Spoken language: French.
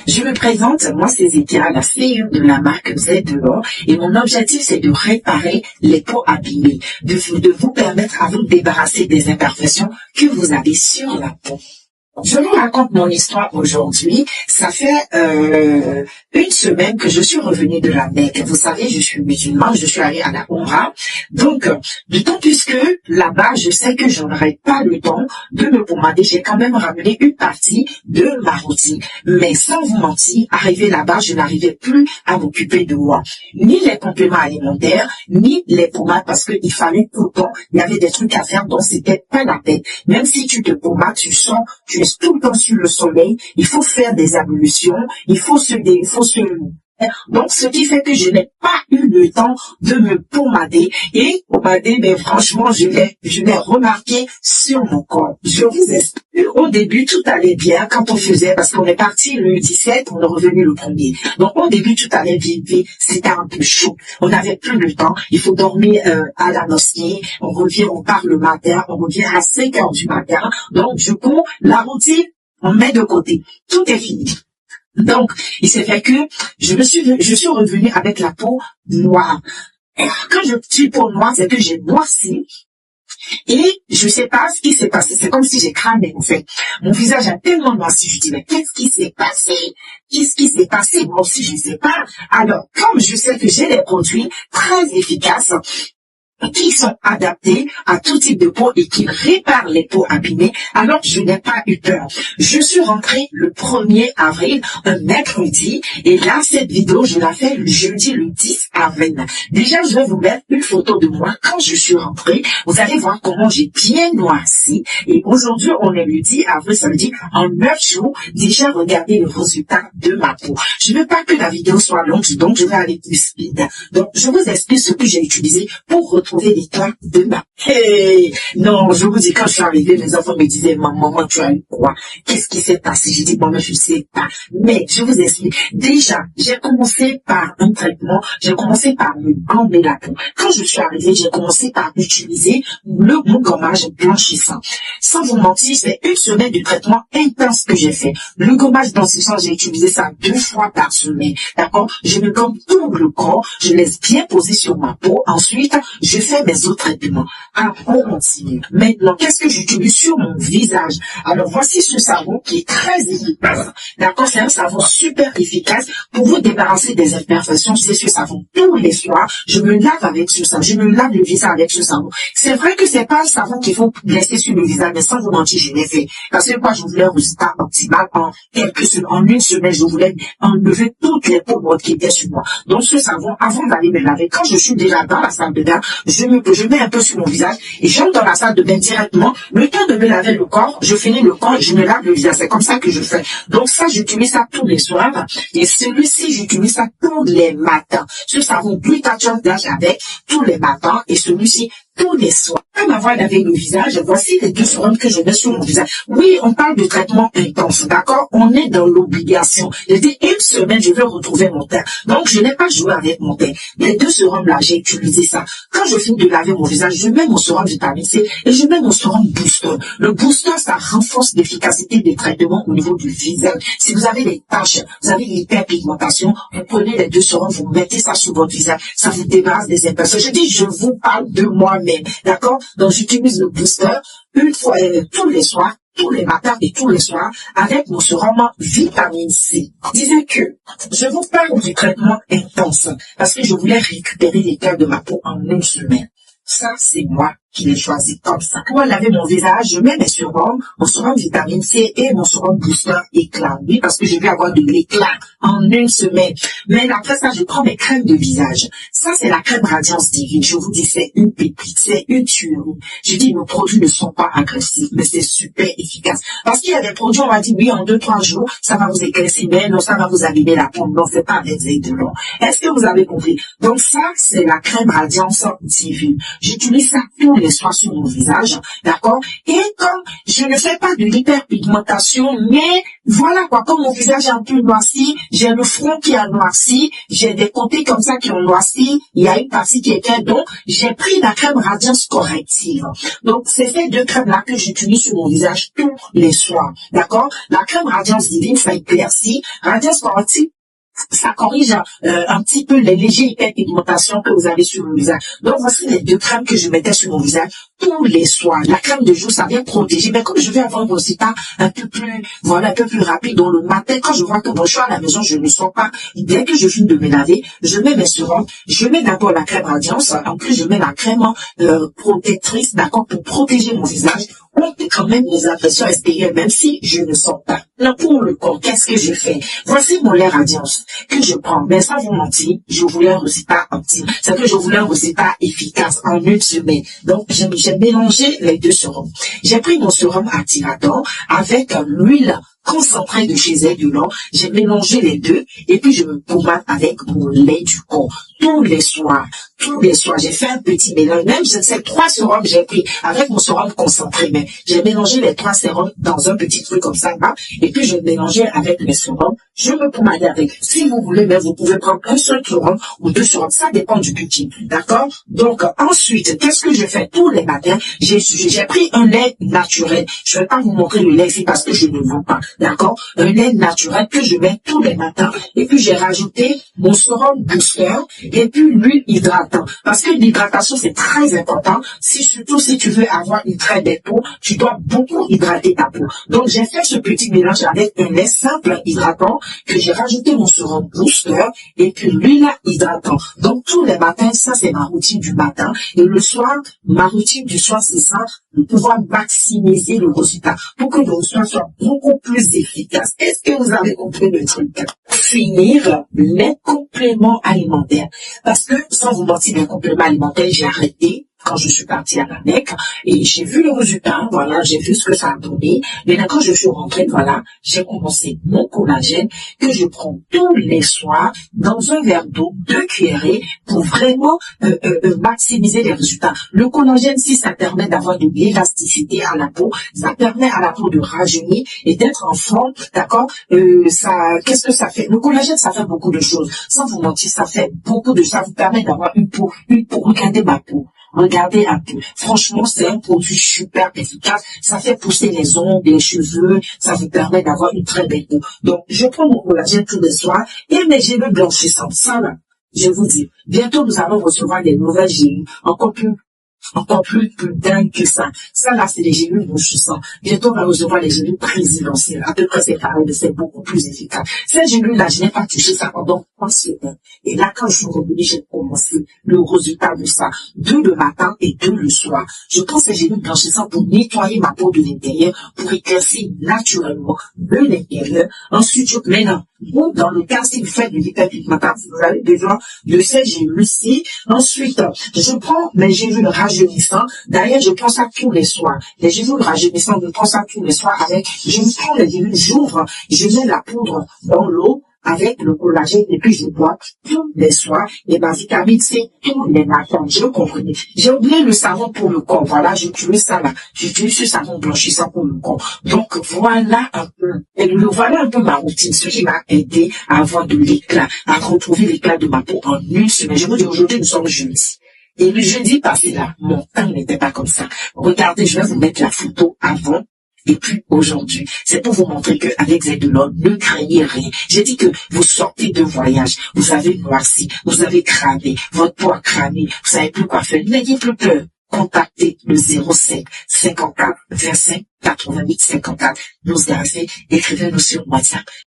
Je me présente, moi c'est Zétia, la CEO de la marque Z de l'or, et mon objectif c'est de réparer les peaux abîmées, de vous permettre à vous débarrasser des imperfections que vous avez sur la peau. Je vous raconte mon histoire aujourd'hui. Ça fait une semaine que je suis revenue de la Mecque. Vous savez, je suis musulmane, je suis allée à la Umrah. Donc, d'autant plus que là-bas, je sais que je n'aurai pas le temps de me pommader. J'ai quand même ramené une partie de ma routine. Mais sans vous mentir, arrivé là-bas, je n'arrivais plus à m'occuper de moi. Ni les compléments alimentaires, ni les pommades, parce qu'il fallait tout le temps. Il y avait des trucs à faire, donc c'était pas la peine. Même si tu te pommades, tu sens, tu es tout le temps sur le soleil, il faut faire des ablutions, il faut se donc, ce qui fait que je n'ai pas eu le temps de me pommader. Et pommader, mais franchement, je l'ai remarqué sur mon corps. Je vous explique. Au début, tout allait bien quand on faisait, parce qu'on est parti le 17, on est revenu le 1er. Donc, au début, tout allait bien, c'était un peu chaud. On n'avait plus le temps. Il faut dormir à la mosquée. On revient, on part le matin, on revient à 5 heures du matin. Donc, du coup, la routine, on met de côté. Tout est fini. Donc, il s'est fait que je suis revenue avec la peau noire. Et quand je suis peau noire, c'est que j'ai noirci. Et je sais pas ce qui s'est passé. C'est comme si j'ai cramé, en fait. Mon visage a tellement noirci. Je dis, mais qu'est-ce qui s'est passé? Qu'est-ce qui s'est passé? Moi aussi, je ne sais pas. Alors, comme je sais que j'ai des produits très efficaces, qui sont adaptés à tout type de peau et qui réparent les peaux abîmées, alors je n'ai pas eu peur. Je suis rentrée le 1er avril, un mercredi, et là, cette vidéo, je la fais le jeudi, le 10 avril. Déjà, je vais vous mettre une photo de moi quand je suis rentrée. Vous allez voir comment j'ai bien noirci. Et aujourd'hui, on est le 10 avril, ça veut dire en 9 jours, déjà, regardez le résultat de ma peau. Je ne veux pas que la vidéo soit longue, donc je vais aller plus speed. Donc, je vous explique ce que j'ai utilisé pour retrouver l'éclat de ma peau. Non, je vous dis, quand je suis arrivée, mes enfants me disaient, maman, tu as eu quoi? Qu'est-ce qui s'est passé? J'ai dit, maman, je sais pas. Mais, je vous explique. Déjà, j'ai commencé par un traitement. J'ai commencé par me gommer la peau. Quand je suis arrivée, j'ai commencé par utiliser mon gommage blanchissant. Sans vous mentir, c'est une semaine de traitement intense que j'ai fait. Le gommage blanchissant, j'ai utilisé ça 2 fois par semaine. D'accord? Je me gomme tout le corps. Je laisse bien poser sur ma peau. Ensuite, je fais mes autres traitements. On continue. Maintenant, qu'est-ce que j'utilise sur mon visage? Alors, voici ce savon qui est très efficace. D'accord? C'est un savon super efficace pour vous débarrasser des imperfections. C'est ce savon tous les soirs. Je me lave avec ce savon. Je me lave le visage avec ce savon. C'est vrai que c'est pas un savon qu'il faut laisser sur le visage, mais sans vous mentir, je l'ai fait. Parce que moi, je voulais un résultat optimal en une semaine, je voulais enlever toutes les peaux mortes qui étaient sur moi. Donc, ce savon, avant d'aller me laver, quand je suis déjà dans la salle de bain, je mets un peu sur mon visage et j'entre dans la salle de bain directement. Le temps de me laver le corps, je finis le corps et je me lave le visage. C'est comme ça que je fais. Donc ça, j'utilise ça tous les soirs. Et celui-ci, j'utilise ça tous les matins. Ce savon Glutathione avec tous les matins et celui-ci tous les soirs. Après m'avoir lavé le visage, voici les 2 sérums que je mets sur mon visage. Oui, on parle de traitement intense, d'accord? On est dans l'obligation. J'ai dit, une semaine, je vais retrouver mon teint. Donc, je n'ai pas joué avec mon teint. Les 2 sérums-là, j'ai utilisé ça. Quand je finis de laver mon visage, je mets mon sérum vitamine C et je mets mon sérum booster. Le booster, ça renforce l'efficacité des traitements au niveau du visage. Si vous avez des taches, vous avez l'hyperpigmentation, vous prenez les 2 sérums, vous mettez ça sur votre visage, ça vous débarrasse des imperfections. Je dis, je vous parle de moi-même. D'accord? Donc, j'utilise le booster une fois, tous les soirs, tous les matins et tous les soirs avec mon sérum vitamine C. Je disais que je vous parle du traitement intense parce que je voulais récupérer l'éclat de ma peau en une semaine. Ça, c'est moi qui l'ai choisi comme ça. Pour laver mon visage, je mets mes sérums, mon sérum vitamine C et mon sérum booster éclat. Oui, parce que je vais avoir de l'éclat en une semaine. Mais après ça, je prends mes crèmes de visage. Ça, c'est la crème Radiance Divine. Je vous dis, c'est une pépite, c'est une tuerie. Je dis, nos produits ne sont pas agressifs, mais c'est super efficace. Parce qu'il y a des produits, on va dire, oui, en 2-3 jours, ça va vous éclaircir, mais non, ça va vous abîmer la peau. Non, c'est pas avec de l'eau. Est-ce que vous avez compris? Donc ça, c'est la crème Radiance Divine. J'utilise ça tous les les soirs sur mon visage, d'accord? Et comme je ne fais pas de l'hyperpigmentation, mais voilà quoi, comme mon visage est un peu noirci, j'ai le front qui a noirci, j'ai des côtés comme ça qui ont noirci, il y a une partie qui est claire, donc j'ai pris la crème Radiance Corrective. Donc c'est ces deux crèmes-là que j'utilise sur mon visage tous les soirs, d'accord? La crème Radiance Divine, ça éclaircit. Radiance Corrective, ça corrige un petit peu les légers hyperpigmentations que vous avez sur le visage. Donc, voici les deux crèmes que je mettais sur mon visage tous les soirs. La crème de jour, ça vient protéger. Mais comme je vais avoir un résultat un peu plus, voilà, un peu plus rapide, dans le matin, quand je vois que bon, je suis à la maison, je ne sors pas. Dès que je finis de me laver, je mets mes sérums. Je mets d'abord la crème Radiance. En plus, je mets la crème protectrice, d'accord, pour protéger mon visage. On peut quand même les impressions extérieures, même si je ne sors pas. Là, pour le corps, qu'est-ce que je fais? Voici mon lait Radiance que je prends. Mais sans vous mentir, je voulais un résultat optimal. C'est que je voulais un résultat efficace en une semaine. Donc, j'ai mélangé les deux sérums. J'ai pris mon sérum activateur avec l'huile concentrée de chez Zedulon. J'ai mélangé les deux et puis je me pommade avec mon lait du corps. Tous les soirs, j'ai fait un petit mélange. Même ces 3 sérums j'ai pris avec mon sérum concentré, mais j'ai mélangé les 3 sérums dans un petit truc comme ça, là, et puis je mélangeais avec les sérums. Je me pommadais avec. Si vous voulez, mais vous pouvez prendre un seul sérum ou 2 sérums. Ça dépend du petit, d'accord? Donc, ensuite, qu'est-ce que je fais tous les matins? J'ai pris un lait naturel. Je vais pas vous montrer le lait ici parce que je ne vends pas, d'accord? Un lait naturel que je mets tous les matins. Et puis, j'ai rajouté mon sérum booster et puis l'huile hydratante. Parce que l'hydratation, c'est très important. Surtout si tu veux avoir une très belle peau, tu dois beaucoup hydrater ta peau. Donc, j'ai fait ce petit mélange avec un lait simple hydratant que j'ai rajouté mon sérum booster et puis l'huile hydratante. Donc, tous les matins, ça, c'est ma routine du matin. Et le soir, ma routine du soir, c'est ça, de pouvoir maximiser le résultat pour que le résultat soit beaucoup plus efficace. Est-ce que vous avez compris le truc? Finir les compléments alimentaires. Parce que, sans vous mentir, les compléments alimentaires, j'ai arrêté quand je suis partie à la Mecque et j'ai vu le résultat, voilà, j'ai vu ce que ça a donné. Mais quand je suis rentrée, voilà, j'ai commencé mon collagène que je prends tous les soirs dans un verre d'eau, 2 cuillerées pour vraiment maximiser les résultats. Le collagène, si ça permet d'avoir de l'élasticité à la peau, ça permet à la peau de rajeunir et d'être en forme, d'accord? Qu'est-ce que ça fait? Le collagène, ça fait beaucoup de choses. Sans vous mentir, ça fait beaucoup de ça. Vous permet d'avoir une peau. Regardez ma peau. Regardez un peu. Franchement, c'est un produit super efficace. Ça fait pousser les ongles, les cheveux. Ça vous permet d'avoir une très belle peau. Donc, je prends mon collagène tous les soirs et mes gélules blanchissantes. Ça, là, je vous dis, bientôt, nous allons recevoir des nouvelles gélules encore plus dingue que ça. Ça, là, c'est les gélules blanchissantes. Bientôt, on va recevoir les gélules présidentielles. À peu près, c'est pareil, mais c'est beaucoup plus efficace. Cette gélule-là, je n'ai pas touché ça pendant 3 semaines. Et là, quand je suis revenue, j'ai commencé le résultat de ça. 2 le matin et 2 le soir. Je prends ces gélules blanchissantes pour nettoyer ma peau de l'intérieur, pour éclaircir naturellement de l'intérieur. Ensuite, maintenant, ou dans le cas, si vous faites de l'hyperpigmentation, vous avez besoin de ces gélules-ci. Ensuite, je prends mes gélules rajeunissantes. D'ailleurs, je prends ça tous les soirs. Les gélules rajeunissantes, je prends ça tous les soirs je prends les gélules, j'ouvre, je mets la poudre dans l'eau avec le collagène et puis je bois tous les soirs et ma vitamine C tous les matins. Je comprenais. J'ai oublié le savon pour le corps. Voilà, j'utilise ça là. J'utilise ce savon blanchissant pour le corps. Donc voilà un peu. Voilà un peu ma routine, ce qui m'a aidé à avoir de l'éclat, à retrouver l'éclat de ma peau en une semaine. Je vous dis, aujourd'hui, nous sommes jeudi. Et le jeudi passé là, mon teint n'était pas comme ça. Regardez, je vais vous mettre la photo avant et puis aujourd'hui. C'est pour vous montrer qu'avec Zedulon, ne craignez rien. J'ai dit que vous sortez de voyage, vous avez noirci, vous avez cramé, votre peau a cramé, vous savez plus quoi faire. N'ayez plus peur. Contactez le 05 54 25 88 54. Nous écrivez-nous sur WhatsApp.